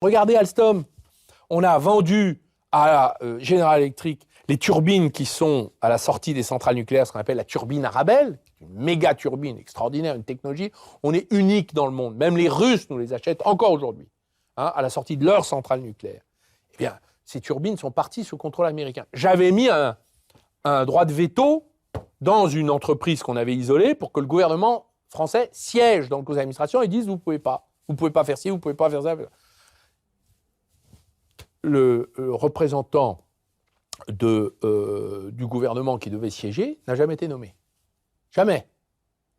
Regardez Alstom. On a vendu à General Electric les turbines qui sont à la sortie des centrales nucléaires, ce qu'on appelle la turbine Arabelle, une méga turbine extraordinaire, une technologie. On est unique dans le monde. Même les Russes nous les achètent encore aujourd'hui, à la sortie de leurs centrales nucléaires. Eh bien, ces turbines sont parties sous contrôle américain. J'avais mis un droit de veto dans une entreprise qu'on avait isolée pour que le gouvernement français siège dans le conseil d'administration et dise vous pouvez pas faire ci, vous pouvez pas faire ça. Le représentant du gouvernement qui devait siéger n'a jamais été nommé. Jamais.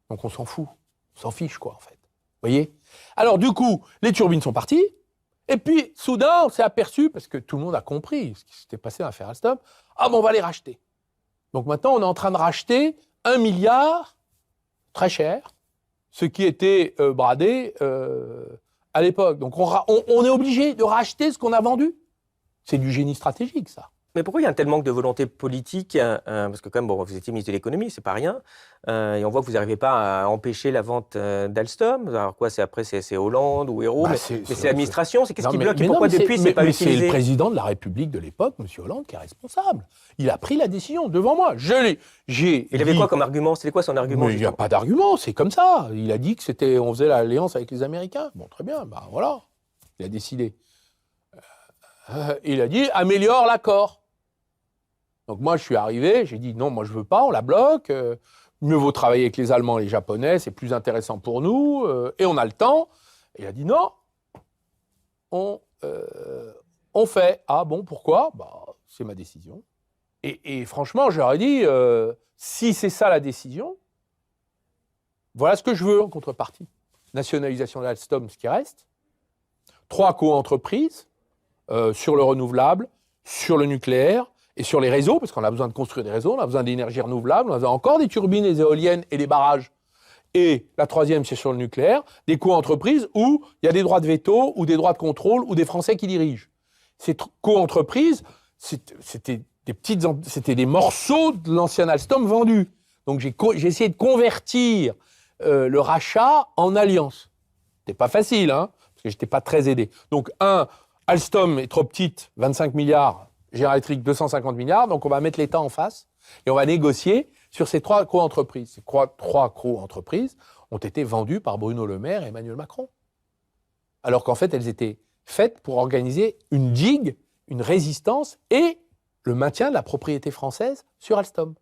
Donc on s'en fout. On s'en fiche, quoi, en fait. Vous voyez ? Alors, du coup, les turbines sont parties. Et puis, soudain, on s'est aperçu, parce que tout le monde a compris ce qui s'était passé dans l'affaire Alstom, on va les racheter. Donc maintenant, on est en train de racheter 1 milliard, très cher, ce qui était bradé à l'époque. Donc on est obligé de racheter ce qu'on a vendu. C'est du génie stratégique, ça. Mais pourquoi il y a un tel manque de volonté politique parce que quand même, vous étiez ministre de l'économie, c'est pas rien. Et on voit que vous n'arrivez pas à empêcher la vente d'Alstom. Alors quoi, c'est Hollande ou Hérault, mais c'est l'administration. C'est qu'est-ce qui bloque et pourquoi depuis c'est pas utilisé ? C'est le président de la République de l'époque, M. Hollande, qui est responsable. Il a pris la décision devant moi. Il avait quoi comme argument ? C'était quoi son argument ? Il n'y a pas d'argument, c'est comme ça. Il a dit que on faisait l'alliance avec les Américains. Bon, très bien, voilà. Il a décidé. Il a dit améliore l'accord. Donc moi, je suis arrivé, j'ai dit non, moi je veux pas, on la bloque. Mieux vaut travailler avec les Allemands et les Japonais, c'est plus intéressant pour nous, et on a le temps. Et il a dit non, on fait. Ah bon, pourquoi ? C'est ma décision. Et franchement, j'aurais dit, si c'est ça la décision, voilà ce que je veux en contrepartie. Nationalisation d'Alstom, ce qui reste. 3 co-entreprises sur le renouvelable, sur le nucléaire, et sur les réseaux, parce qu'on a besoin de construire des réseaux, on a besoin d'énergie renouvelable, on a besoin encore des turbines, des éoliennes et des barrages. Et la 3e, c'est sur le nucléaire, des co-entreprises où il y a des droits de veto ou des droits de contrôle ou des Français qui dirigent. Ces co-entreprises, c'était des morceaux de l'ancien Alstom vendus. Donc j'ai essayé de convertir le rachat en alliance. C'était pas facile, parce que j'étais pas très aidé. Donc Alstom est trop petite, 25 milliards, General Electric 250 milliards, donc on va mettre l'État en face et on va négocier sur ces 3 co-entreprises. Ces 3 co-entreprises ont été vendues par Bruno Le Maire et Emmanuel Macron. Alors qu'en fait, elles étaient faites pour organiser une digue, une résistance et le maintien de la propriété française sur Alstom.